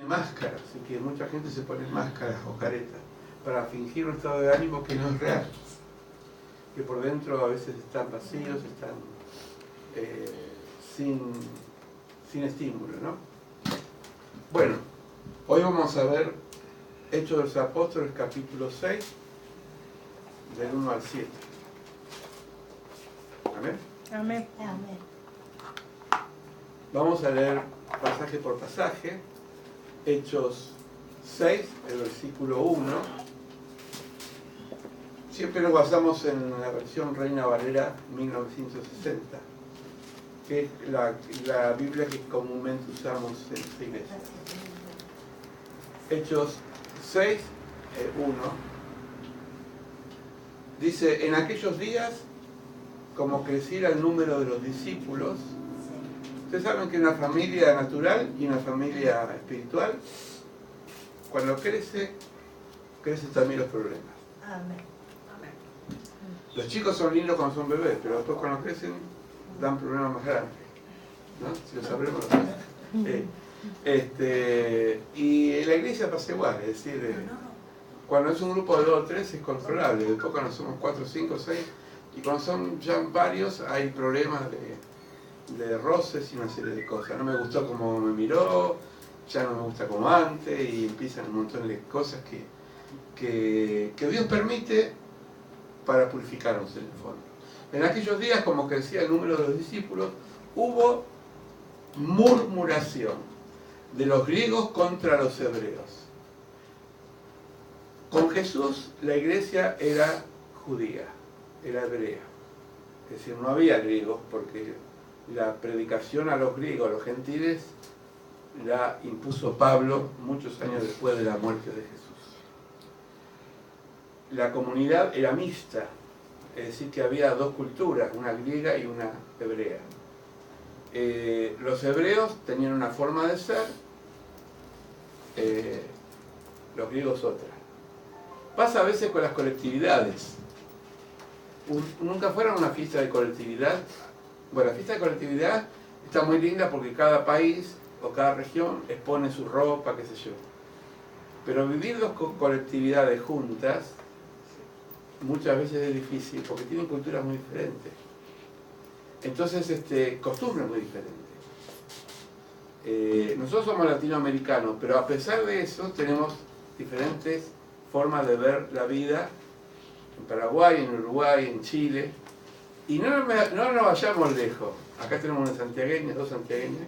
Máscaras, así que mucha gente se pone máscaras o caretas para fingir un estado de ánimo que no es real, que por dentro a veces están vacíos, están sin estímulo, ¿no? Bueno, hoy vamos a ver Hechos de los Apóstoles, capítulo 6, del 1 al 7. ¿Amén? Amén. Amén. Vamos a leer pasaje por pasaje. Hechos 6, el versículo 1. Siempre nos basamos en la versión Reina Valera 1960, que es la Biblia que comúnmente usamos en esta iglesia. Hechos 6, 1. Dice, en aquellos días, como creciera el número de los discípulos. Ustedes saben que una familia natural y una familia espiritual, cuando crece, crecen también los problemas. Amén. Los chicos son lindos cuando son bebés, pero después cuando crecen dan problemas más grandes, ¿no? Si lo sabremos. Y la iglesia pasa igual, es decir, cuando es un grupo de 2 o 3 es controlable, después cuando somos 4, 5, 6, y cuando son ya varios hay problemas de roces y una serie de cosas. No me gustó como me miró, ya no me gusta como antes, y empiezan un montón de cosas que Dios permite para purificarnos en el fondo. En aquellos días, como crecía el número de los discípulos, hubo murmuración de los griegos contra los hebreos. Con Jesús la iglesia era judía, era hebrea. Es decir, no había griegos porque la predicación a los griegos, a los gentiles, la impuso Pablo muchos años después de la muerte de Jesús. La comunidad era mixta, es decir, que había 2 culturas, una griega y una hebrea. Los hebreos tenían una forma de ser, los griegos otra. Pasa a veces con las colectividades. Nunca fueron una fiesta de colectividad. Bueno, la fiesta de colectividad está muy linda porque cada país o cada región expone su ropa, qué sé yo. Pero vivir 2 colectividades juntas muchas veces es difícil porque tienen culturas muy diferentes. Entonces, costumbres muy diferentes. Nosotros somos latinoamericanos, pero a pesar de eso tenemos diferentes formas de ver la vida en Paraguay, en Uruguay, en Chile. Y no nos vayamos lejos. Acá tenemos una santiagueña, 2 santiagueñas.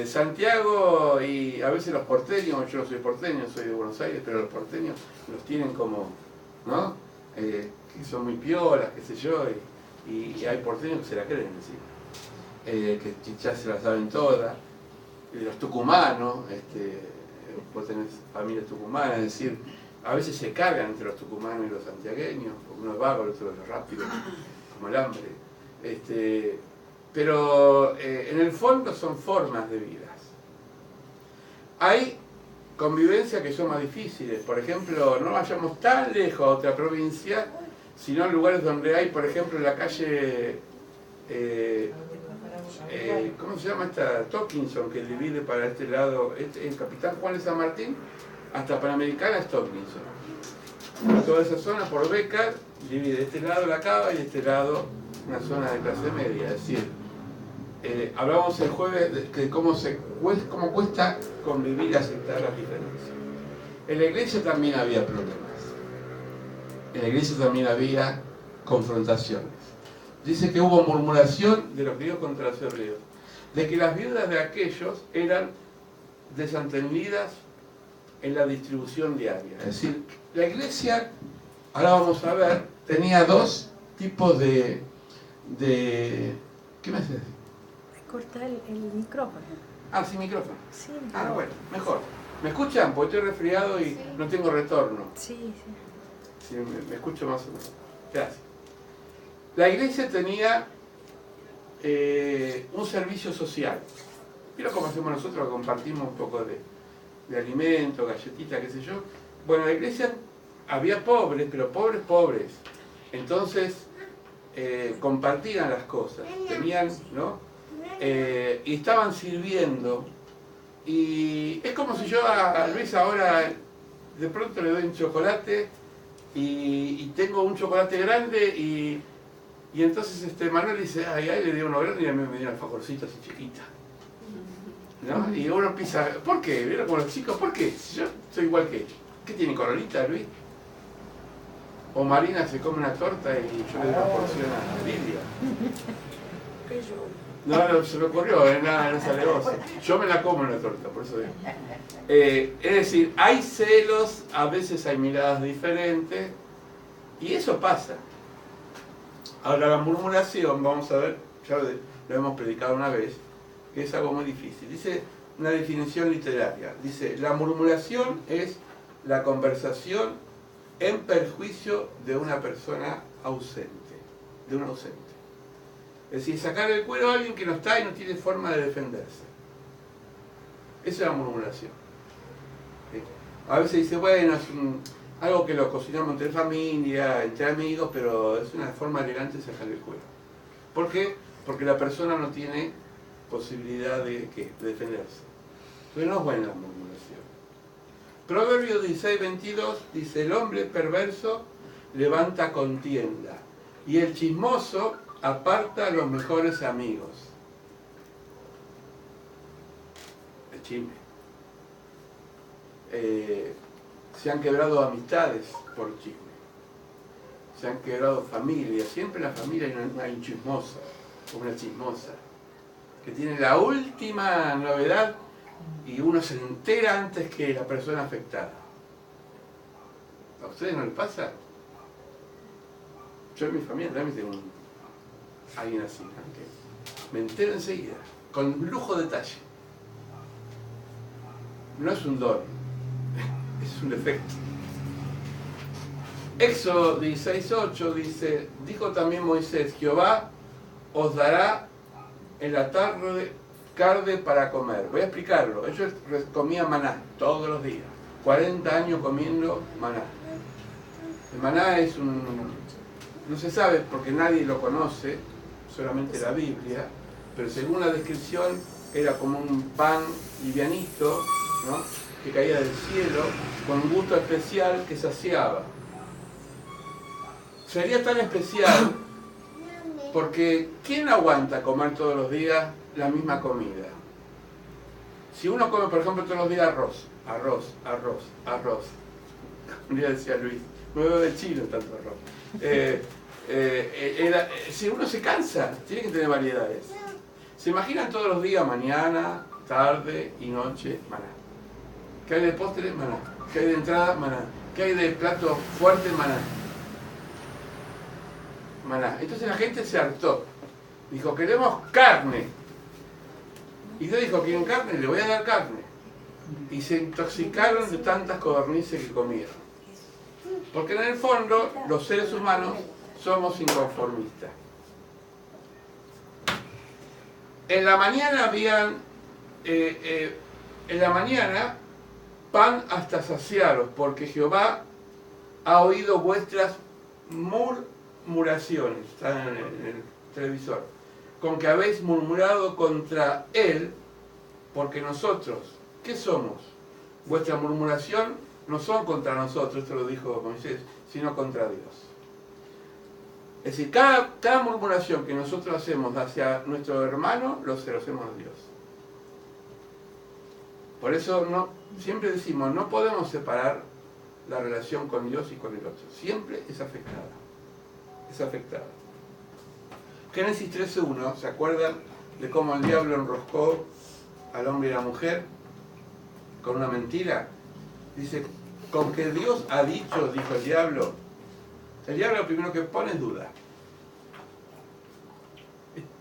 Santiago y a veces los porteños, yo no soy porteño, soy de Buenos Aires, pero los porteños los tienen como, ¿no? Que son muy piolas, qué sé yo, y hay porteños que se la creen encima. Que ya se la saben todas. Los tucumanos, vos tenés familias tucumanas, es decir, a veces se cargan entre los tucumanos y los santiagueños, uno es vago, el otro es rápido, como el hambre. Pero en el fondo son formas de vidas. Hay convivencias que son más difíciles. Por ejemplo, no vayamos tan lejos a otra provincia, sino en lugares donde hay, por ejemplo, en la calle, ¿cómo se llama esta? Tockinson, que divide para este lado, el Capitán Juan de San Martín, hasta Panamericana es Tockinson. Toda esa zona por Becar divide de este lado la Cava y de este lado una zona de clase media. Es decir, hablamos el jueves de cómo cuesta convivir y aceptar las diferencias. En la iglesia también había problemas. En la iglesia también había confrontaciones. Dice que hubo murmuración de los griegos contra los hebreos, de que las viudas de aquellos eran desentendidas en la distribución diaria. Es decir, la iglesia, ahora vamos a ver, tenía 2 tipos de ¿qué me haces? Corta el micrófono. Ah, sin micrófono. Sí. Ah, bueno, mejor. ¿Me escuchan? Porque estoy resfriado y no tengo retorno. Sí. Sí, me escucho más o menos. Gracias. La iglesia tenía un servicio social. Mira cómo hacemos nosotros, que compartimos un poco de alimento, galletitas, qué sé yo. Bueno, en la iglesia había pobres, pero pobres. Entonces, compartían las cosas. Tenían, ¿no? Y estaban sirviendo Y es como si yo a Luis ahora de pronto le doy un chocolate y tengo un chocolate grande y entonces Manuel dice, ay, le dio uno grande y a mí me dio un alfajorcito así chiquita. ¿No? Y uno piensa, ¿por qué? ¿Vieron como los chicos? ¿Por qué? Si yo soy igual que ellos. ¿Qué tiene coronita, Luis? O Marina se come una torta y yo le doy una porción a Lidia. No, se me ocurrió, nada, no sale vos. Yo me la como en la torta, por eso digo. Es decir, hay celos, a veces hay miradas diferentes, y eso pasa. Ahora la murmuración, vamos a ver, ya lo hemos predicado una vez, que es algo muy difícil. Dice una definición literaria, dice, la murmuración es la conversación en perjuicio de una persona ausente, de un ausente. Es decir, sacar el cuero a alguien que no está y no tiene forma de defenderse. Esa es la murmuración. ¿Sí? A veces dice, bueno, es algo que lo cocinamos entre familia, entre amigos, pero es una forma elegante de sacar el cuero. ¿Por qué? Porque la persona no tiene posibilidad de defenderse. Entonces no es buena la murmuración. Proverbios 16:22 dice, el hombre perverso levanta contienda y el chismoso aparta a los mejores amigos. El chisme. Se han quebrado amistades por chisme. Se han quebrado familias. Siempre en la familia hay un chismoso o una chismosa que tiene la última novedad y uno se entera antes que la persona afectada. ¿A ustedes no les pasa? Yo en mi familia también tengo alguien así, ¿no? Que me entero enseguida, con lujo de detalle. No es un don, es un defecto. Éxodo 16:8 dice, dijo también Moisés, Jehová os dará en la tarde carne para comer. Voy a explicarlo. Ellos comían maná todos los días, 40 años comiendo maná. El maná es no se sabe porque nadie lo conoce, solamente la Biblia, pero según la descripción era como un pan livianito, ¿no? Que caía del cielo, con un gusto especial que saciaba. Sería tan especial porque ¿quién aguanta comer todos los días la misma comida? Si uno come, por ejemplo, todos los días arroz. Un día decía Luis, me veo de chino tanto arroz. Si uno se cansa, tiene que tener variedades. ¿Se imaginan todos los días, mañana, tarde y noche, maná? ¿Qué hay de postre? Maná. ¿Qué hay de entrada? Maná. ¿Qué hay de plato fuerte? Maná. Maná. Entonces la gente se hartó. Dijo, queremos carne. Y Dios dijo, ¿quieren carne? Le voy a dar carne. Y se intoxicaron de tantas codornices que comieron. Porque en el fondo, los seres humanos somos inconformistas. En la mañana habían, pan hasta saciaros, porque Jehová ha oído vuestras murmuraciones, está en el televisor, con que habéis murmurado contra él, porque nosotros, ¿qué somos? Vuestra murmuración no son contra nosotros, esto lo dijo Moisés, sino contra Dios. Es decir, cada murmuración que nosotros hacemos hacia nuestro hermano, lo hacemos a Dios. Por eso siempre decimos, no podemos separar la relación con Dios y con el otro. Siempre es afectada. Es afectada. Génesis 13:1, ¿se acuerdan de cómo el diablo enroscó al hombre y a la mujer con una mentira? Dice, con que Dios ha dicho, dijo el diablo lo primero que pone es duda.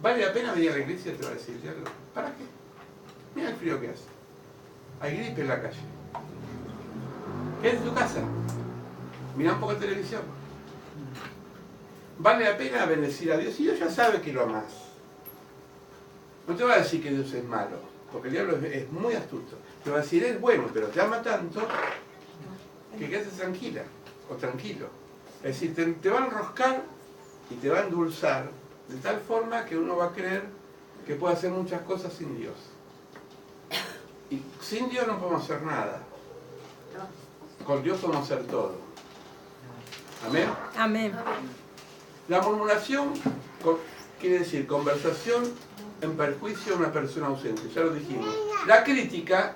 ¿Vale la pena venir a la iglesia? Te va a decir el diablo. ¿Para qué? Mira el frío que hace. Hay gripe en la calle. Quédate en tu casa. Mira un poco de televisión. ¿Vale la pena bendecir a Dios? Y Dios ya sabe que lo amás. No te va a decir que Dios es malo, porque el diablo es muy astuto. Te va a decir, es bueno, pero te ama tanto que quedes tranquila o tranquilo. Es decir, te va a enroscar y te va a endulzar de tal forma que uno va a creer que puede hacer muchas cosas sin Dios. Y sin Dios no podemos hacer nada. Con Dios podemos hacer todo. Amén. Amén. La murmuración quiere decir conversación en perjuicio de una persona ausente, ya lo dijimos. La crítica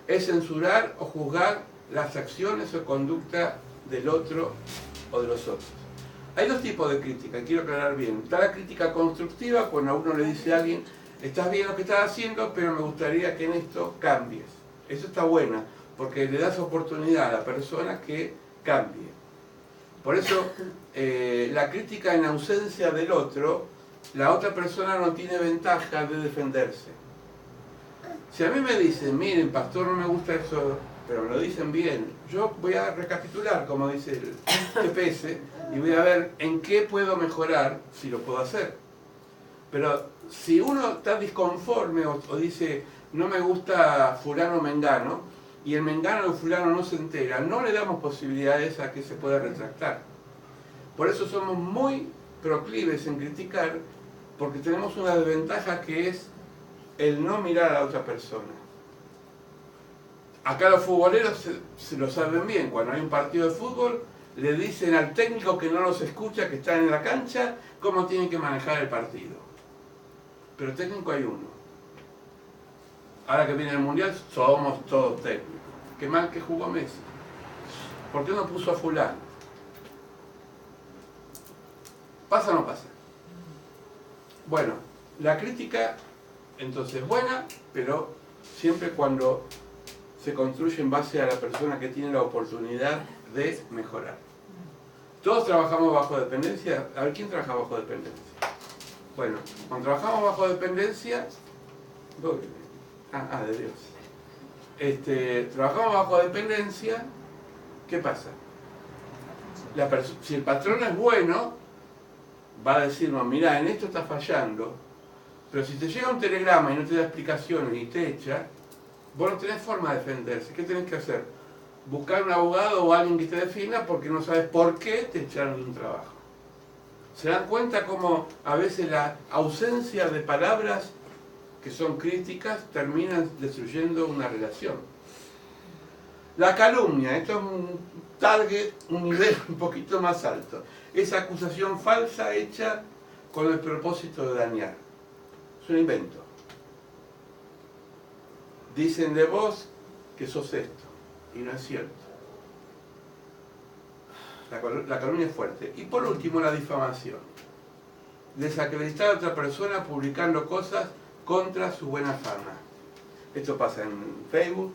es censurar o juzgar las acciones o conducta del otro o de los otros. Hay dos tipos de crítica, quiero aclarar bien. Está la crítica constructiva, cuando a uno le dice a alguien, estás bien lo que estás haciendo, pero me gustaría que en esto cambies. Eso está buena, porque le das oportunidad a la persona que cambie. Por eso, la crítica en ausencia del otro, la otra persona no tiene ventaja de defenderse. Si a mí me dicen, miren, pastor, no me gusta eso, pero me lo dicen bien, yo voy a recapitular, como dice el GPS, y voy a ver en qué puedo mejorar, si lo puedo hacer. Pero si uno está disconforme o dice, no me gusta fulano o mengano, y el mengano o fulano no se entera, no le damos posibilidades a que se pueda retractar. Por eso somos muy proclives en criticar, porque tenemos una desventaja que es el no mirar a la otra persona. Acá los futboleros se lo saben bien, cuando hay un partido de fútbol, le dicen al técnico que no los escucha, que está en la cancha, cómo tienen que manejar el partido. Pero técnico hay uno. Ahora que viene el Mundial, somos todos técnicos. Qué mal que jugó Messi. ¿Por qué no puso a fulano? ¿Pasa o no pasa? Bueno, la crítica entonces es buena, pero siempre cuando se construye en base a la persona que tiene la oportunidad de mejorar. Todos trabajamos bajo dependencia. A ver, ¿quién trabaja bajo dependencia? Bueno, cuando trabajamos bajo dependencia... de Dios. Trabajamos bajo dependencia, ¿qué pasa? Si el patrón es bueno, va a decirnos, mirá, en esto está fallando, pero si te llega un telegrama y no te da explicaciones y te echa, vos no tenés forma de defenderse. ¿Qué tenés que hacer? Buscar un abogado o alguien que te defienda porque no sabes por qué te echaron de un trabajo. ¿Se dan cuenta cómo a veces la ausencia de palabras que son críticas terminan destruyendo una relación? La calumnia, esto es un target, un nivel un poquito más alto. Esa acusación falsa hecha con el propósito de dañar. Es un invento. Dicen de vos que sos esto, y no es cierto. La calumnia es fuerte. Y por último, la difamación. Desacreditar a otra persona publicando cosas contra su buena fama. Esto pasa en Facebook,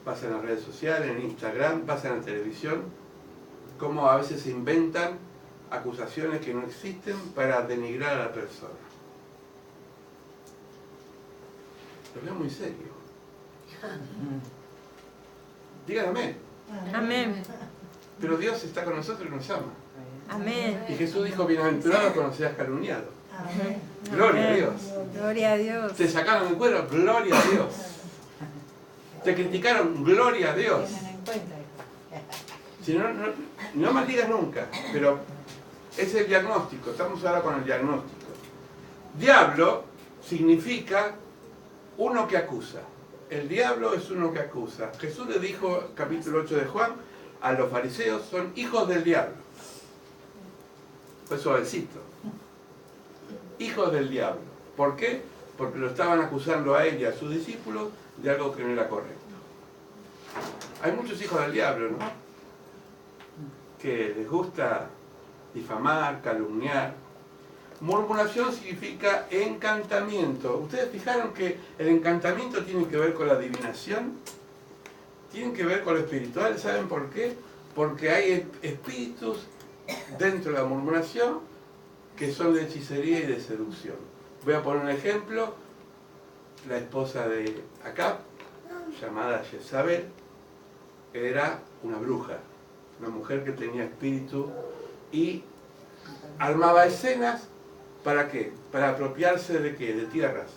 pasa en las redes sociales, en Instagram, pasa en la televisión. Cómo a veces se inventan acusaciones que no existen para denigrar a la persona. Lo veo muy serio. Digan amén. Amén. Pero Dios está con nosotros y nos ama. Amén. Y Jesús dijo, bienaventurado cuando seas calumniado. Amén. Gloria a Dios. Gloria a Dios. Te sacaron el cuero, gloria a Dios. Te criticaron, gloria a Dios. Tengan en cuenta. Si no, no maldigas nunca, pero es el diagnóstico, estamos ahora con el diagnóstico. Diablo significa uno que acusa. El diablo es uno que acusa. Jesús le dijo, capítulo 8 de Juan, a los fariseos, son hijos del diablo. Fue suavecito. Hijos del diablo. ¿Por qué? Porque lo estaban acusando a él y a sus discípulos de algo que no era correcto. Hay muchos hijos del diablo, ¿no? Que les gusta difamar, calumniar. Murmuración significa encantamiento. ¿Ustedes fijaron que el encantamiento tiene que ver con la adivinación? Tiene que ver con lo espiritual. ¿Saben por qué? Porque hay espíritus dentro de la murmuración que son de hechicería y de seducción. Voy a poner un ejemplo. La esposa de Acab, llamada Jezabel, era una bruja, una mujer que tenía espíritu y armaba escenas. ¿Para qué? Para apropiarse de qué? De tierras.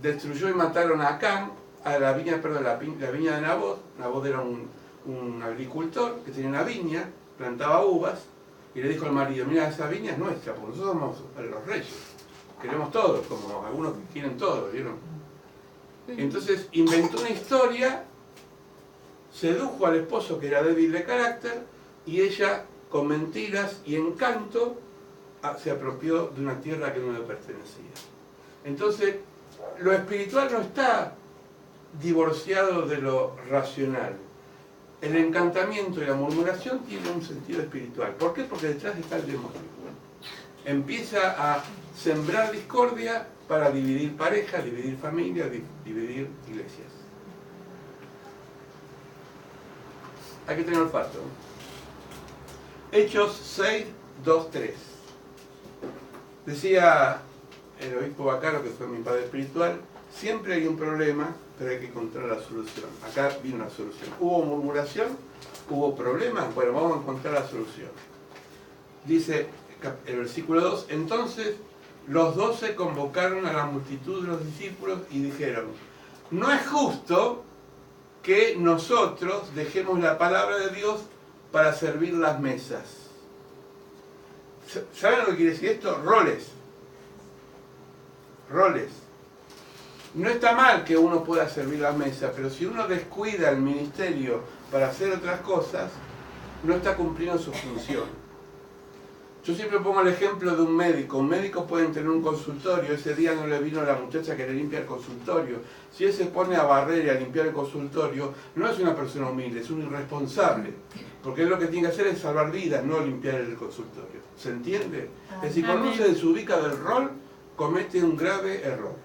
Destruyó y mataron a Acán, a la viña, perdón, la viña de Nabot. Nabot era un agricultor que tenía una viña, plantaba uvas, y le dijo al marido, mira, esa viña es nuestra, porque nosotros somos los reyes. Queremos todo, como algunos que quieren todo, ¿vieron? Entonces inventó una historia, sedujo al esposo que era débil de carácter y ella, con mentiras y encanto, se apropió de una tierra que no le pertenecía. Entonces, lo espiritual no está divorciado de lo racional. El encantamiento y la murmuración tienen un sentido espiritual. ¿Por qué? Porque detrás está el demonio. Empieza a sembrar discordia para dividir parejas, dividir familias, dividir iglesias. Hay que tener olfato. Hechos 6, 2, 3. Decía el obispo Bacaro, que fue mi padre espiritual, siempre hay un problema, pero hay que encontrar la solución. Acá vino la solución. Hubo murmuración, hubo problemas, bueno, vamos a encontrar la solución. Dice el versículo 2, entonces los 12 convocaron a la multitud de los discípulos y dijeron, no es justo que nosotros dejemos la palabra de Dios para servir las mesas. ¿Saben lo que quiere decir esto? Roles. No está mal que uno pueda servir la mesa, pero si uno descuida el ministerio para hacer otras cosas, no está cumpliendo su función. Yo siempre pongo el ejemplo de un médico. Un médico puede tener un consultorio, ese día no le vino la muchacha que le limpia el consultorio. Si él se pone a barrer y a limpiar el consultorio, no es una persona humilde, es un irresponsable. Porque él lo que tiene que hacer es salvar vidas, no limpiar el consultorio. ¿Se entiende? Es decir, cuando uno se desubica del rol, comete un grave error.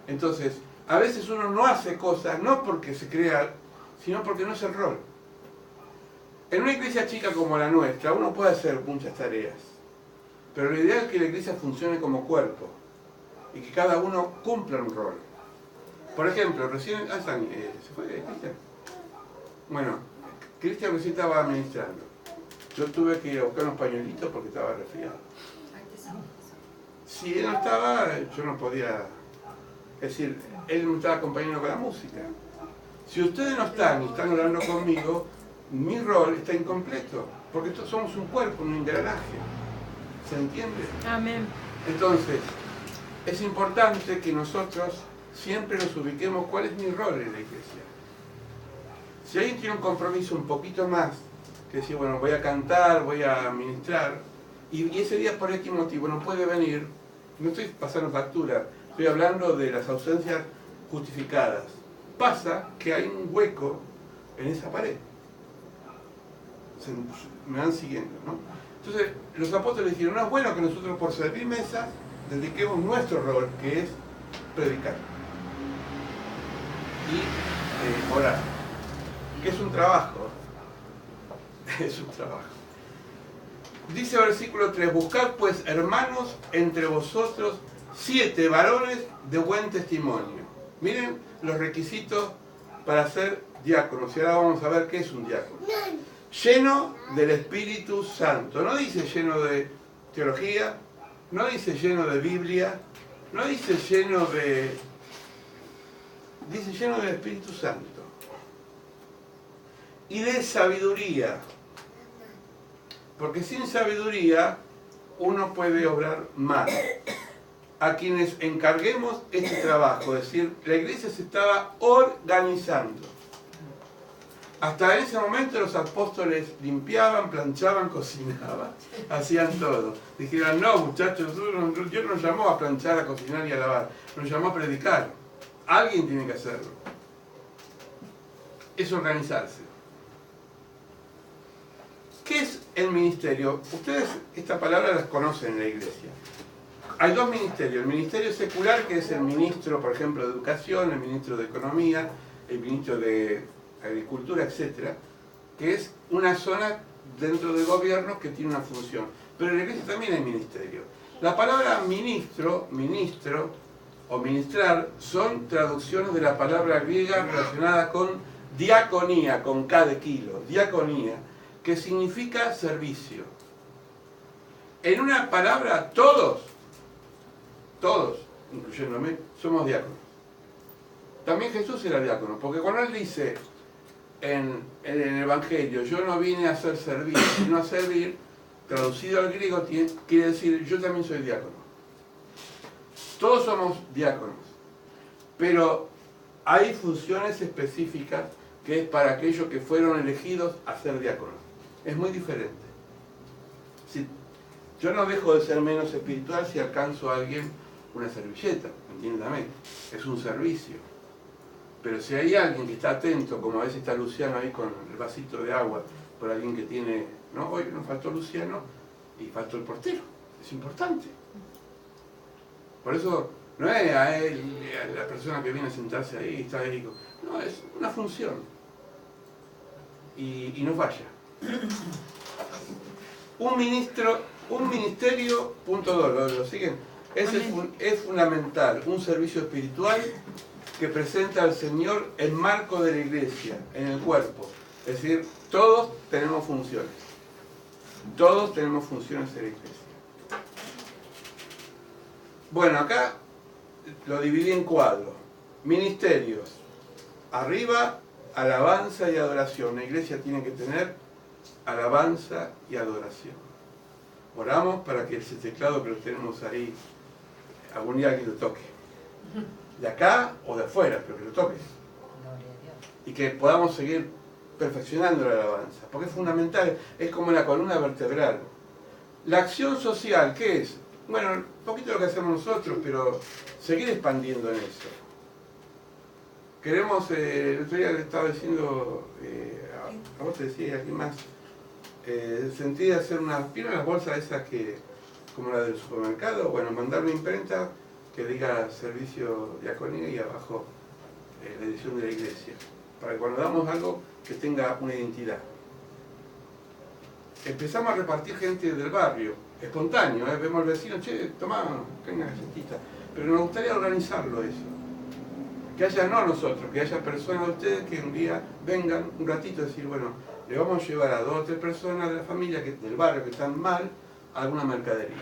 Entonces, a veces uno no hace cosas, no porque se crea, sino porque no es el rol. En una iglesia chica como la nuestra, uno puede hacer muchas tareas, pero lo ideal es que la iglesia funcione como cuerpo y que cada uno cumpla un rol. Por ejemplo, recién... ¿se fue Cristian? Bueno, Cristian recién estaba administrando. Yo tuve que ir a buscar unos pañuelitos porque estaba resfriado. Si él no estaba, yo no podía... Es decir, él me estaba acompañando con la música. Si ustedes no están y están hablando conmigo, mi rol está incompleto, porque todos somos un cuerpo, un engranaje. ¿Se entiende? Amén. Entonces, es importante que nosotros siempre nos ubiquemos cuál es mi rol en la iglesia. Si alguien tiene un compromiso un poquito más, que decir, bueno, voy a cantar, voy a ministrar, y ese día por X motivo no puede venir, no estoy pasando factura, estoy hablando de las ausencias justificadas. Pasa que hay un hueco en esa pared. Me van siguiendo, ¿no? Entonces, los apóstoles dijeron, no es bueno que nosotros por servir mesas dediquemos nuestro rol, que es predicar y orar, que es un trabajo. Es un trabajo. Dice el versículo 3, buscad pues, hermanos, entre vosotros 7 varones de buen testimonio. Miren los requisitos para ser diáconos. Y ahora vamos a ver qué es un diácono. Lleno del Espíritu Santo. No dice lleno de teología, no dice lleno de Biblia, no dice lleno de... Dice lleno del Espíritu Santo. Y de sabiduría. Porque sin sabiduría uno puede obrar mal. A quienes encarguemos este trabajo, es decir, la iglesia se estaba organizando. Hasta ese momento los apóstoles limpiaban, planchaban, cocinaban, hacían todo. Dijeron, no muchachos, Dios nos llamó a planchar, a cocinar y a lavar, nos llamó a predicar. Alguien tiene que hacerlo. Es organizarse. ¿Qué es el ministerio? Ustedes esta palabra las conocen en la iglesia. Hay dos ministerios, el ministerio secular, que es el ministro, por ejemplo, de educación, el ministro de economía, el ministro de agricultura, etcétera, que es una zona dentro del gobierno que tiene una función. Pero en la iglesia también hay ministerio. La palabra ministro o ministrar son traducciones de la palabra griega relacionada con diaconía, con K de kilo, diaconía, que significa servicio. En una palabra, todos, incluyéndome, somos diáconos. También Jesús era diácono, porque cuando él dice en el Evangelio, yo no vine a hacer servir, sino a servir, traducido al griego quiere decir, yo también soy diácono. Todos somos diáconos. Pero hay funciones específicas que es para aquellos que fueron elegidos a ser diáconos. Es muy diferente. Si, yo no dejo de ser menos espiritual si alcanzo a alguien una servilleta, entiéndame, es un servicio. Pero si hay alguien que está atento, como a veces está Luciano ahí con el vasito de agua, por alguien que tiene, no, hoy nos faltó Luciano y faltó el portero, es importante. Por eso no es a él, a la persona que viene a sentarse ahí, está ahí, no, es una función. Y no falla. Un ministerio, punto 2, ¿lo siguen? Es fundamental, un servicio espiritual que presenta al Señor en marco de la iglesia, en el cuerpo. Es decir, todos tenemos funciones. Todos tenemos funciones en la iglesia. Bueno, acá lo dividí en cuadros. Ministerios. Arriba, alabanza y adoración. La iglesia tiene que tener alabanza y adoración. Oramos para que ese teclado que lo tenemos ahí, algún día alguien lo toque. De acá o de afuera, pero que lo toque. Y que podamos seguir perfeccionando la alabanza. Porque es fundamental, es como la columna vertebral. La acción social, ¿qué es? Bueno, un poquito lo que hacemos nosotros, pero seguir expandiendo en eso. Queremos, el otro día le estaba diciendo, a vos te decía y a alguien más, sentí de hacer unas bolsas esas que, como la del supermercado, bueno, mandar una imprenta que diga servicio diaconía y abajo la edición de la iglesia, para que cuando damos algo que tenga una identidad. Empezamos a repartir gente del barrio, espontáneo, vemos al vecino, che, tomá, que hay una galletita, pero nos gustaría organizarlo eso. Que haya, no nosotros, que haya personas de ustedes que un día vengan un ratito a decir, bueno, le vamos a llevar a 2 o 3 personas de la familia, del barrio que están mal, a alguna mercadería.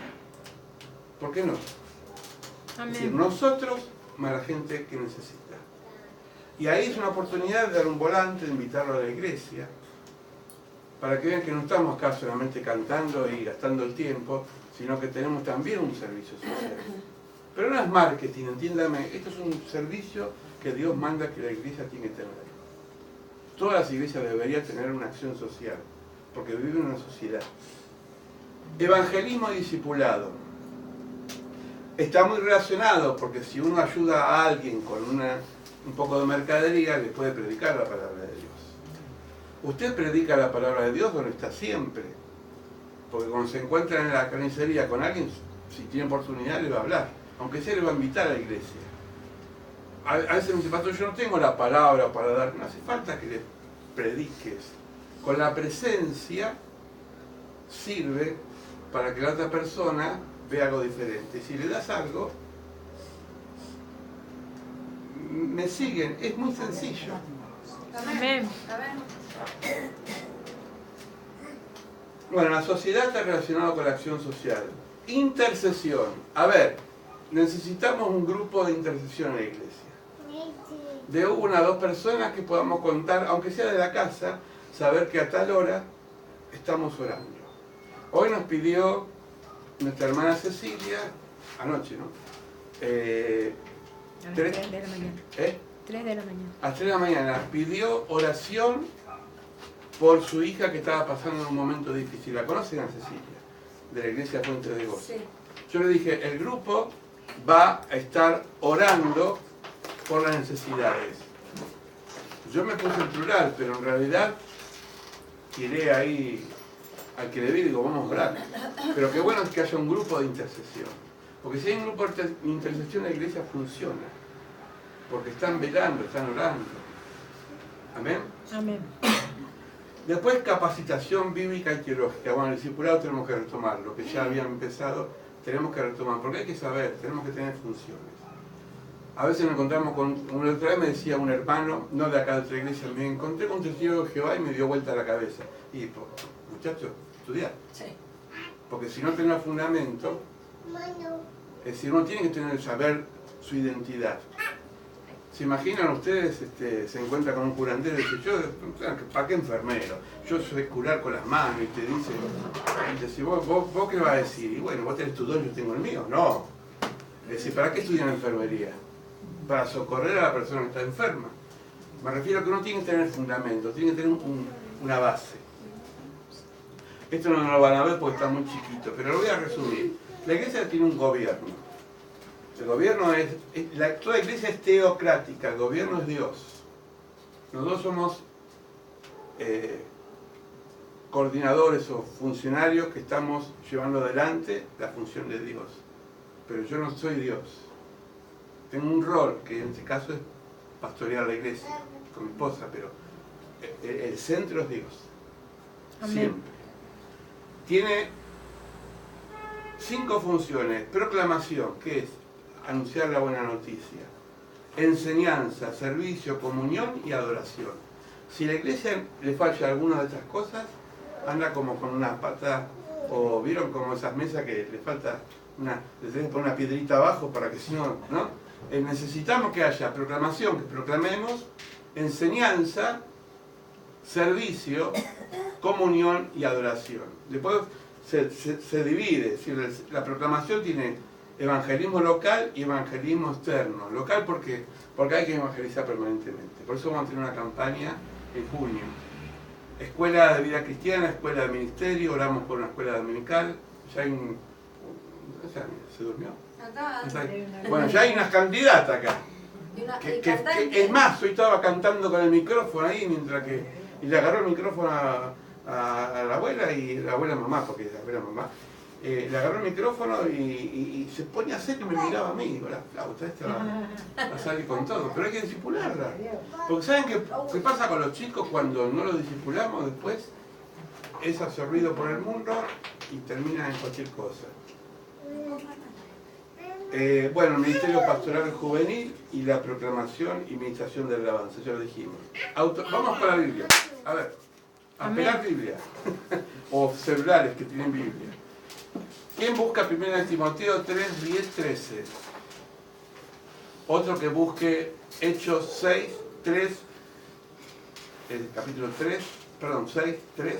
¿Por qué no? Amén. Es decir, nosotros más la gente que necesita. Y ahí es una oportunidad de dar un volante, de invitarlo a la iglesia, para que vean que no estamos acá solamente cantando y gastando el tiempo, sino que tenemos también un servicio social. Pero no es marketing, entiéndame, esto es un servicio que Dios manda que la iglesia tiene que tener. Todas las iglesias deberían tener una acción social, porque viven en una sociedad. Evangelismo y discipulado. Está muy relacionado, porque si uno ayuda a alguien con un poco de mercadería, le puede predicar la palabra de Dios. Usted predica la palabra de Dios donde está siempre, porque cuando se encuentra en la carnicería con alguien, si tiene oportunidad le va a hablar, aunque sea le va a invitar a la iglesia. A veces me dice, pastor, yo no tengo la palabra para dar, no hace falta que le prediques. Con la presencia sirve para que la otra persona vea algo diferente. Si le das algo, me siguen, es muy sencillo. Amén. Bueno, la sociedad está relacionada con la acción social. Intercesión. A ver, necesitamos un grupo de intercesión en la iglesia. De 1 a 2 personas que podamos contar, aunque sea de la casa, saber que a tal hora estamos orando. Hoy nos pidió nuestra hermana Cecilia, anoche, ¿no? A las 3 de la mañana. 3 de la mañana. A 3 de la mañana pidió oración por su hija que estaba pasando un momento difícil. ¿La conocen a Cecilia? De la iglesia Fuente de Gozo. Sí. Yo le dije, el grupo va a estar orando por las necesidades. Yo me puse en plural, pero en realidad tiré ahí al que le vi y digo, vamos a orar. Pero qué bueno es que haya un grupo de intercesión. Porque si hay un grupo de intercesión, la iglesia funciona. Porque están velando, están orando. Amén. Amén. Después, capacitación bíblica y teológica. Bueno, el discipulado tenemos que retomar. Lo que ya habían empezado, tenemos que retomar. Porque hay que saber, tenemos que tener funciones. A veces nos encontramos con... Una otra vez me decía un hermano, no de acá de otra iglesia, me encontré con un testigo de Jehová y me dio vuelta la cabeza. Y, pues, muchachos, estudiar. Sí. Porque si no tenés fundamento, es decir, uno tiene que tener, saber su identidad. ¿Se imaginan ustedes, se encuentra con un curandero y dice, yo, ¿para qué enfermero? Yo sé curar con las manos, y te dice, ¿vos qué vas a decir? Y bueno, vos tenés tu don, yo tengo el mío. No. Es decir, ¿para qué estudian enfermería? para socorrer a la persona que está enferma. Me refiero a que uno tiene que tener fundamento, tiene que tener una base. Esto no lo van a ver porque está muy chiquito, pero lo voy a resumir. La iglesia tiene un gobierno. El gobierno toda iglesia es teocrática, el gobierno es Dios. Nosotros somos coordinadores o funcionarios que estamos llevando adelante la función de Dios. Pero yo no soy Dios. Tengo un rol, que en este caso es pastorear la iglesia con mi esposa, pero el centro es Dios. Amén. Siempre. Tiene 5 funciones. Proclamación, que es anunciar la buena noticia. Enseñanza, servicio, comunión y adoración. Si a la iglesia le falla alguna de estas cosas, anda como con una pata, o vieron como esas mesas que le falta le tenés que poner una piedrita abajo para que si no, ¿no? Necesitamos que haya proclamación, que proclamemos, enseñanza, servicio, comunión y adoración. Después se divide, es decir, la proclamación tiene evangelismo local y evangelismo externo. Local porque hay que evangelizar permanentemente. Por eso vamos a tener una campaña en junio. Escuela de vida cristiana, escuela de ministerio, oramos por una escuela dominical. Ya hay ¿se durmió? Acá. Bueno, ya hay unas candidatas acá. Es más, hoy estaba cantando con el micrófono ahí mientras que... Y le agarró el micrófono a la abuela y la abuela mamá, porque la abuela mamá. Le agarró el micrófono y se pone a hacer y me miraba a mí. Digo, la flauta esta va a salir con todo. Pero hay que disipularla. Porque ¿saben qué pasa con los chicos cuando no los disipulamos después? Es absorbido por el mundo y termina en cualquier cosa. Bueno, el Ministerio Pastoral Juvenil y la proclamación y ministración del alabanza, ya lo dijimos. Vamos con la Biblia. A ver, a pegar Biblia. O celulares que tienen Biblia. ¿Quién busca 1 Timoteo 3, 10, 13? Otro que busque Hechos 6, 3, capítulo 3, perdón, 6, 3.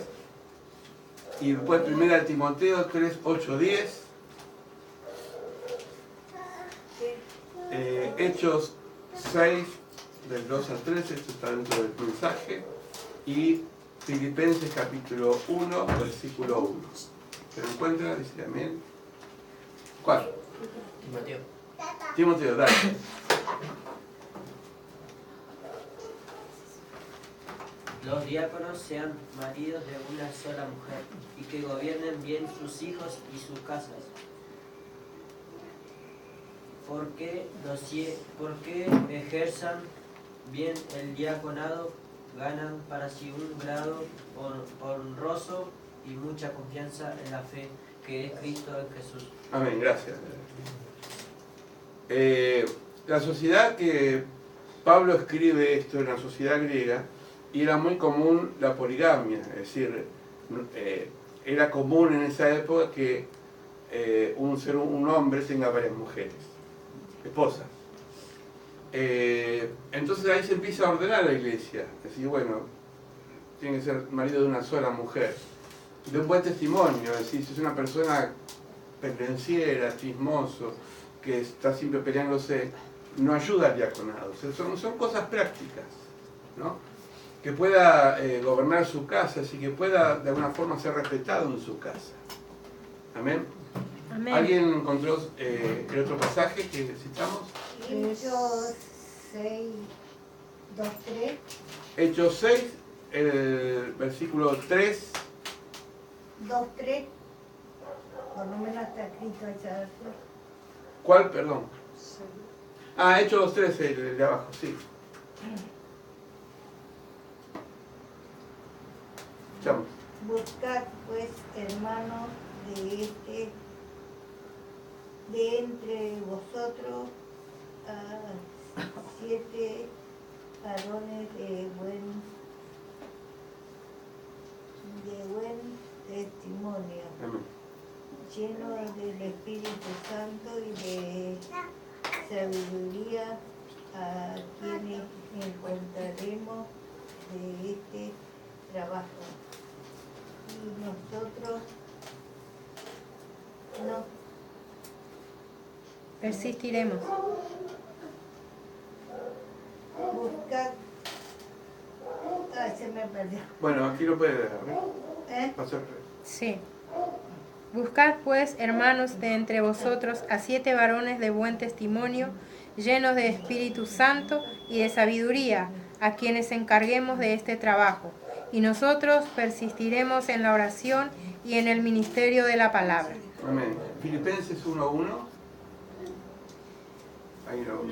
Y después 1 Timoteo 3, 8, 10. Hechos 6, del 2 al 13, esto está dentro del mensaje. Y Filipenses capítulo 1, versículo 1. ¿Se lo encuentra? Dice amén. ¿Cuál? Timoteo, dale. Los diáconos sean maridos de una sola mujer y que gobiernen bien sus hijos y sus casas. Porque ejerzan bien el diaconado, ganan para sí un grado honroso y mucha confianza en la fe que es Cristo en Jesús. Amén, gracias. La sociedad que Pablo escribe esto en la sociedad griega, y era muy común la poligamia, es decir, era común en esa época que un hombre tenga varias mujeres, esposas. Entonces ahí se empieza a ordenar la iglesia, es decir, bueno, tiene que ser marido de una sola mujer, de un buen testimonio, es decir, si es una persona pendenciera, chismoso, que está siempre peleándose, no ayuda al diaconado. O sea, son cosas prácticas, ¿no? Que pueda gobernar su casa, así que pueda de alguna forma ser respetado en su casa. Amén. Amén. ¿Alguien encontró el otro pasaje que citamos? Hechos 6, 2, 3. Hechos 6, el versículo 3. 2, 3. Por lo menos está escrito allá. ¿Cuál? Perdón. Ah, Hechos 3, el de abajo, sí. Escuchamos. Buscad pues, hermanos, de entre vosotros a 7 varones de buen testimonio, Amén. llenos del Espíritu Santo y de sabiduría, a quienes encontraremos de este trabajo. Y nosotros no Persistiremos. buscar. Ay, se me perdió. Bueno, aquí lo puede ver. ¿Eh? Pasar. Sí. Buscad pues, hermanos, de entre vosotros a 7 varones de buen testimonio, llenos de Espíritu Santo y de sabiduría, a quienes encarguemos de este trabajo. Y nosotros persistiremos en la oración y en el ministerio de la palabra. Amén. Filipenses 1:1. Ahí lo.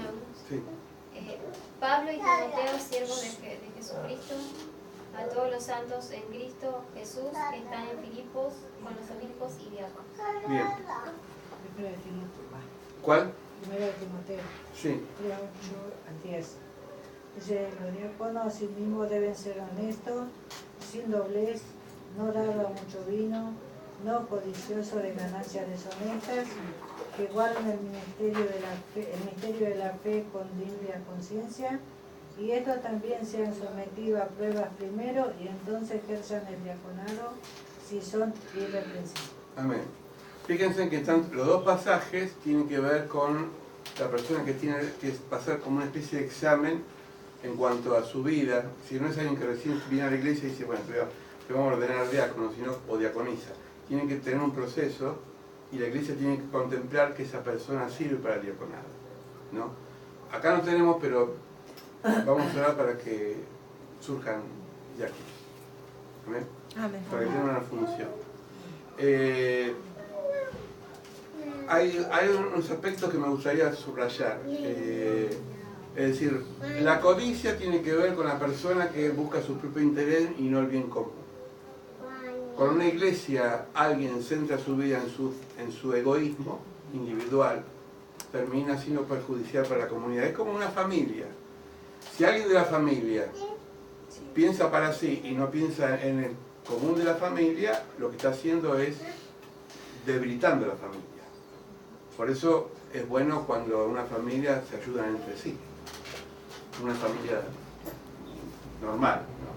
Sí. Pablo y Timoteo, siervos de Jesucristo, a todos los santos en Cristo Jesús que están en Filipos, con los obispos y diáconos. Bien. Primero de Timoteo. ¿Cuál? Primero de Timoteo. Sí. 8-10. Dice, los diáconos asimismo deben ser honestos, sin doblez, no dar a mucho vino, no codiciosos de ganancias deshonestas, que guarden el misterio de la fe con limpia conciencia, y estos también sean sometidos a pruebas primero y entonces ejerzan el diaconado si son irreprensibles. Amén. Fíjense que los dos pasajes tienen que ver con la persona que tiene que pasar como una especie de examen en cuanto a su vida. Si no es alguien que recién viene a la iglesia y dice, bueno, te vamos a ordenar diácono o diaconisa. Tienen que tener un proceso y la iglesia tiene que contemplar que esa persona sirve para el diaconado, ¿no? Acá no tenemos, pero vamos a orar para que surjan diáconos. ¿Amén? Amén. Para que tengan una función. Hay unos aspectos que me gustaría subrayar. Es decir, la codicia tiene que ver con la persona que busca su propio interés y no el bien común. Cuando una iglesia alguien centra su vida en su egoísmo individual, termina siendo perjudicial para la comunidad. Es como una familia. Si alguien de la familia piensa para sí y no piensa en el común de la familia, lo que está haciendo es debilitando a la familia. Por eso es bueno cuando una familia se ayudan entre sí. Una familia normal, ¿no?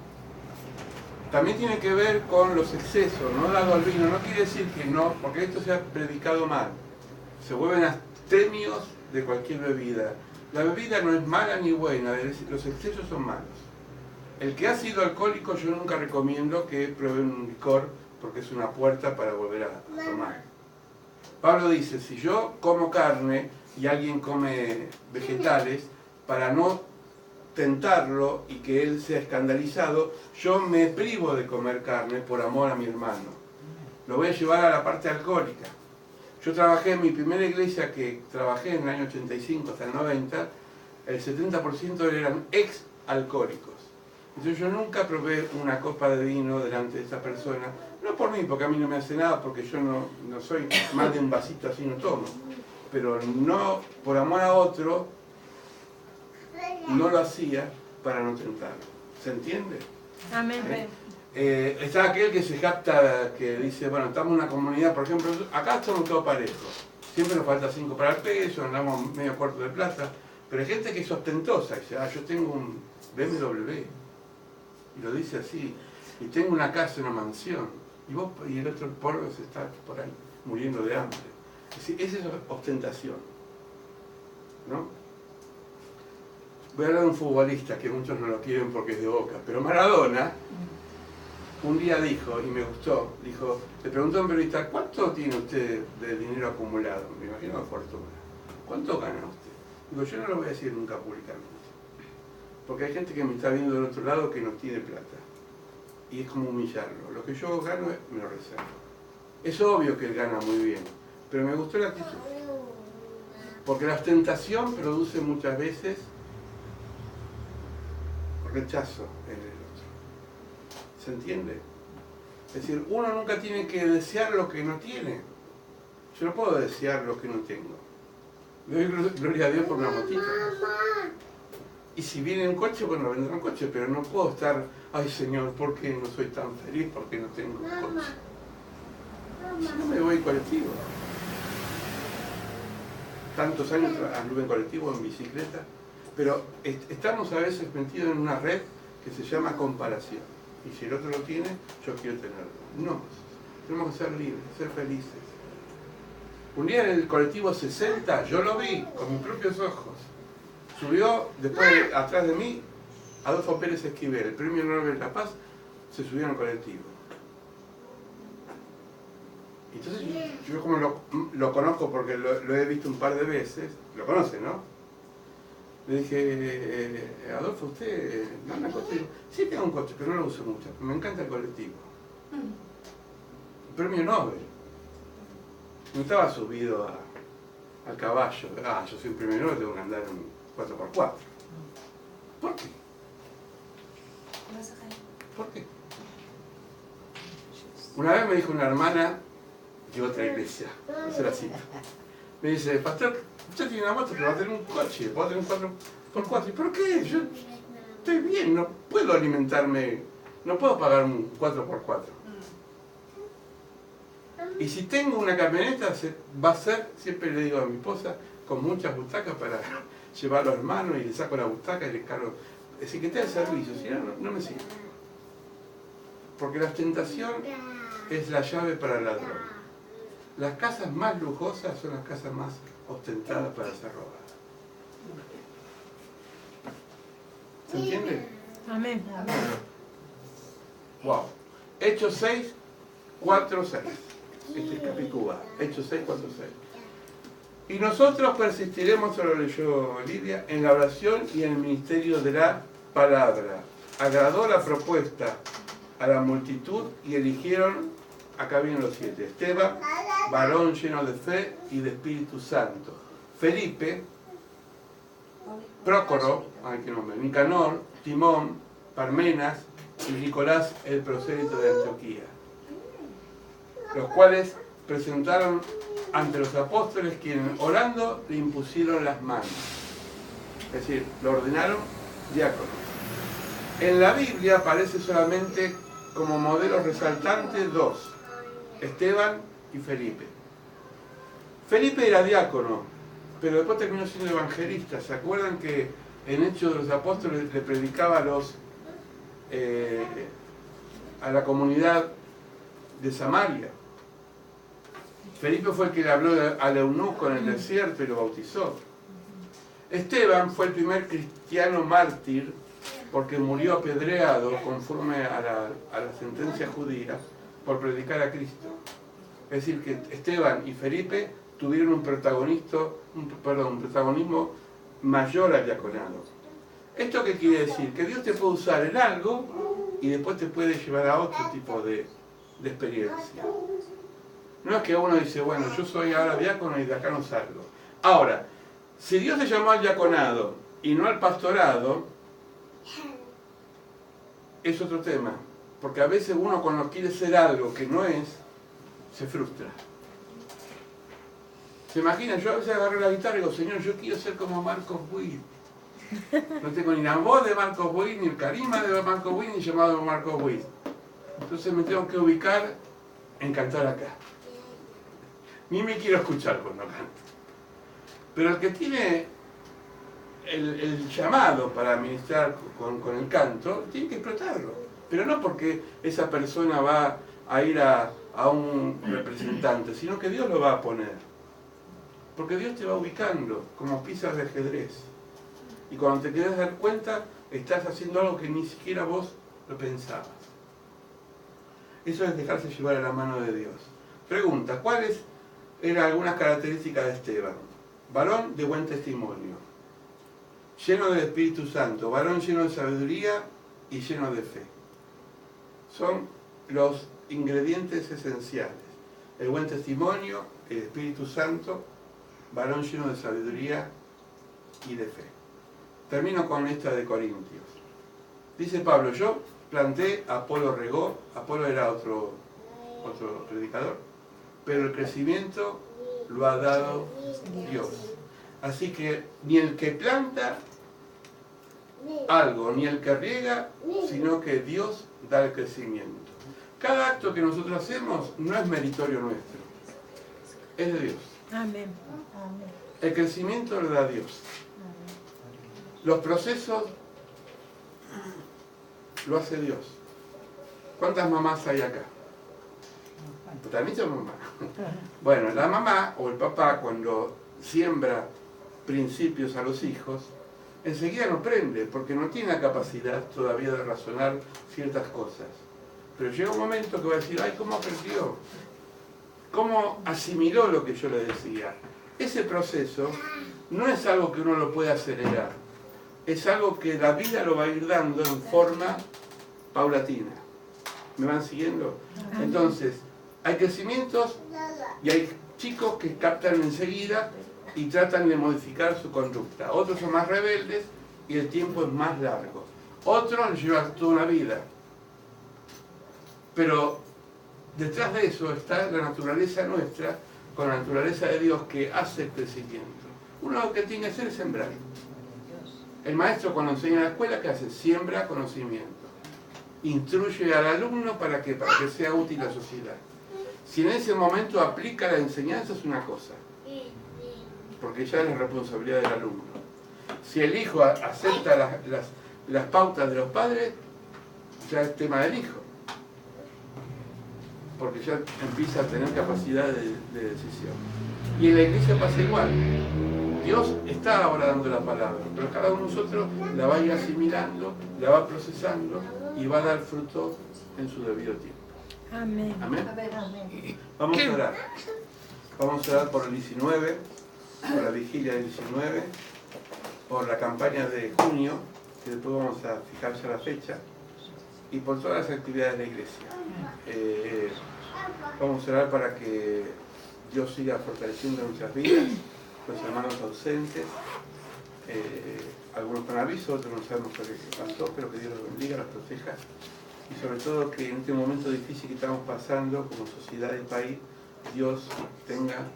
También tiene que ver con los excesos, no dado al vino. No quiere decir que no, porque esto se ha predicado mal. Se vuelven abstemios de cualquier bebida. La bebida no es mala ni buena, los excesos son malos. El que ha sido alcohólico yo nunca recomiendo que pruebe un licor porque es una puerta para volver a tomar. Pablo dice, si yo como carne y alguien come vegetales, para no tentarlo y que él sea escandalizado, yo me privo de comer carne por amor a mi hermano. Lo voy a llevar a la parte alcohólica. Yo trabajé en mi primera iglesia que trabajé en el año 85 hasta el 90, el 70% eran ex-alcohólicos. Entonces yo nunca probé una copa de vino delante de esa persona, no por mí, porque a mí no me hace nada, porque yo no soy más de un vasito así, no tomo. Pero no, por amor a otro, no lo hacía para no tentarlo. ¿Se entiende? Amén. Está aquel que se jacta, que dice, bueno, estamos en una comunidad, por ejemplo, acá estamos todos parejos. Siempre nos falta 5 para el peso, andamos medio cuarto de plata. Pero hay gente que es ostentosa, dice, yo tengo un BMW. Y lo dice así. Y tengo una casa, una mansión. Y el otro pobre se está por ahí, muriendo de hambre. Es decir, esa es ostentación, ¿no? Voy a hablar de un futbolista que muchos no lo quieren porque es de Boca, pero Maradona un día dijo, y me gustó, dijo, le preguntó a un periodista, ¿cuánto tiene usted de dinero acumulado? Me imagino una fortuna. ¿Cuánto gana usted? Digo, yo no lo voy a decir nunca públicamente, porque hay gente que me está viendo del otro lado que no tiene plata, y es como humillarlo. Lo que yo gano me lo reservo. Es obvio que él gana muy bien, pero me gustó la actitud, porque la ostentación produce muchas veces rechazo en el otro. ¿Se entiende? Es decir, uno nunca tiene que desear lo que no tiene. Yo no puedo desear lo que no tengo. Le doy gloria a Dios por una motita. Y si viene un coche, bueno, vendrá un coche, pero no puedo estar, ay Señor, ¿por qué no soy tan feliz? Porque no tengo un coche. Si no me voy en colectivo. Tantos años anduve en colectivo, en bicicleta. Pero estamos a veces metidos en una red que se llama comparación. Y si el otro lo tiene, yo quiero tenerlo. No, tenemos que ser libres, ser felices. Un día en el colectivo 60, yo lo vi con mis propios ojos. Subió después atrás de mí Adolfo Pérez Esquivel, el Premio Nobel de la Paz, se subió en el colectivo. Entonces yo como lo conozco porque lo he visto un par de veces, lo conoce, ¿no? Le dije, Adolfo, ¿usted no anda en coche? Sí, tengo un coche, pero no lo uso mucho. Me encanta el colectivo. Premio Nobel. No estaba subido al caballo. Ah, yo soy un premio Nobel, tengo que andar en 4x4. ¿Por qué? ¿Por qué? Una vez me dijo una hermana de otra iglesia, no se la cito. Me dice, pastor, usted tiene una moto, pero va a tener un coche, va a tener un 4x4. ¿Y por qué? Yo estoy bien, no puedo alimentarme, no puedo pagar un 4x4. Y si tengo una camioneta, va a ser, siempre le digo a mi esposa, con muchas butacas para llevar a los hermanos y le saco la butaca y le cargo. Es decir, que tenga servicio, si no, no me sirve. Porque la ostentación es la llave para el ladrón. Las casas más lujosas son las casas más ostentadas para ser robadas. ¿Se entiende? Amén. Wow. Hechos 6, 4, 6. Este es capítulo A. Hechos 6, 4, 6. Y nosotros persistiremos, se lo leyó Lidia, en la oración y en el ministerio de la palabra. Agradó la propuesta a la multitud y eligieron, acá vienen los 7, Esteban, varón lleno de fe y de Espíritu Santo. Felipe, Prócoro, ay, qué nombre, Nicanor, Timón, Parmenas y Nicolás, el prosélito de Antioquía, los cuales presentaron ante los apóstoles, quienes orando le impusieron las manos. Es decir, lo ordenaron diáconos. En la Biblia aparece solamente como modelos resaltantes dos, Esteban y Felipe. Felipe era diácono, pero después terminó siendo evangelista. ¿Se acuerdan que en Hechos de los Apóstoles le predicaba a la comunidad de Samaria? Felipe fue el que le habló al eunuco en el desierto y lo bautizó. Esteban fue el primer cristiano mártir porque murió apedreado conforme a la sentencia judía por predicar a Cristo. Es decir, que Esteban y Felipe tuvieron un protagonismo mayor al diaconado. ¿Esto qué quiere decir? Que Dios te puede usar en algo y después te puede llevar a otro tipo de experiencia. No es que uno dice, bueno, yo soy ahora diácono y de acá no salgo. Ahora, si Dios te llamó al diaconado y no al pastorado, es otro tema. Porque a veces uno cuando quiere ser algo que no es, se frustra. ¿Se imagina? Yo a veces agarro la guitarra y digo, Señor, yo quiero ser como Marcos Witt. No tengo ni la voz de Marcos Witt, ni el carisma de Marcos Witt, ni llamado de Marcos Witt. Entonces me tengo que ubicar en cantar acá. Ni me quiero escuchar cuando canto. Pero el que tiene el llamado para ministrar con el canto, tiene que explotarlo. Pero no porque esa persona va a ir a un representante, sino que Dios lo va a poner. Porque Dios te va ubicando como piezas de ajedrez. Y cuando te quieres dar cuenta, estás haciendo algo que ni siquiera vos lo pensabas. Eso es dejarse llevar a la mano de Dios. Pregunta, ¿cuáles eran algunas características de Esteban? Varón de buen testimonio, lleno del Espíritu Santo, varón lleno de sabiduría y lleno de fe. Son los ingredientes esenciales. El buen testimonio, el Espíritu Santo, varón lleno de sabiduría y de fe. Termino con esta de Corintios. Dice Pablo, yo planté, Apolo regó, Apolo era otro predicador, pero el crecimiento lo ha dado Dios. Así que ni el que planta algo, ni el que riega, sino que Dios da el crecimiento. Cada acto que nosotros hacemos no es meritorio nuestro, es de Dios. Amén. El crecimiento lo da Dios. Los procesos lo hace Dios. ¿Cuántas mamás hay acá? También son mamás. Bueno, la mamá o el papá cuando siembra principios a los hijos, enseguida no prende, porque no tiene la capacidad todavía de razonar ciertas cosas. Pero llega un momento que va a decir, ay, ¿cómo aprendió? ¿Cómo asimiló lo que yo le decía? Ese proceso no es algo que uno lo pueda acelerar, es algo que la vida lo va a ir dando en forma paulatina. ¿Me van siguiendo? Entonces, hay crecimientos y hay chicos que captan enseguida y tratan de modificar su conducta. Otros son más rebeldes y el tiempo es más largo. Otros llevan toda una vida. Pero detrás de eso está la naturaleza nuestra con la naturaleza de Dios que hace el crecimiento. Uno lo que tiene que hacer es sembrar. El maestro cuando enseña en la escuela, ¿qué hace? Siembra conocimiento. Instruye al alumno para que sea útil a la sociedad. Si en ese momento aplica la enseñanza es una cosa, porque ya es la responsabilidad del alumno. Si el hijo acepta las pautas de los padres, ya es tema del hijo, porque ya empieza a tener capacidad de decisión. Y en la iglesia pasa igual. Dios está ahora dando la palabra, pero cada uno de nosotros la va a ir asimilando, la va procesando y va a dar fruto en su debido tiempo. Amén. Amén. Amén. Vamos a orar. Vamos a orar por el 19, por la vigilia del 19, por la campaña de junio, que después vamos a fijar ya la fecha, y por todas las actividades de la iglesia. Vamos a orar para que Dios siga fortaleciendo nuestras vidas, los hermanos ausentes, algunos con aviso, otros no sabemos qué pasó, pero que Dios los bendiga, los proteja, y sobre todo que en este momento difícil que estamos pasando como sociedad y país, Dios tenga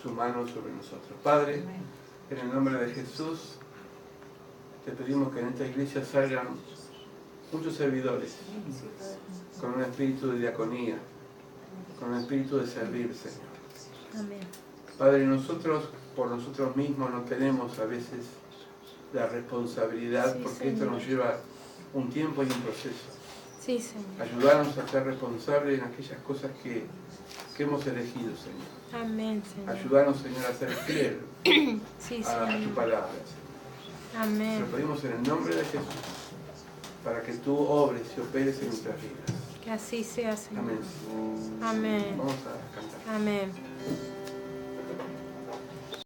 su mano sobre nosotros. Padre, en el nombre de Jesús, te pedimos que en esta iglesia salgan muchos servidores con un espíritu de diaconía, con un espíritu de servir, Señor. Amén. Padre, nosotros por nosotros mismos no tenemos a veces la responsabilidad, Sí, porque esto Señor. nos lleva un tiempo y un proceso. Sí, Señor. Ayudarnos a ser responsables en aquellas cosas que hemos elegido, Señor. Amén, Señor. Ayudarnos, Señor, a ser fiel Sí, a tu Señor. palabra, Señor. Te Amén. lo pedimos en el nombre de Jesús, para que tú obres y operes en nuestras vidas. Que así sea, Señor. Amén. Amén. Vamos a cantar. Amén.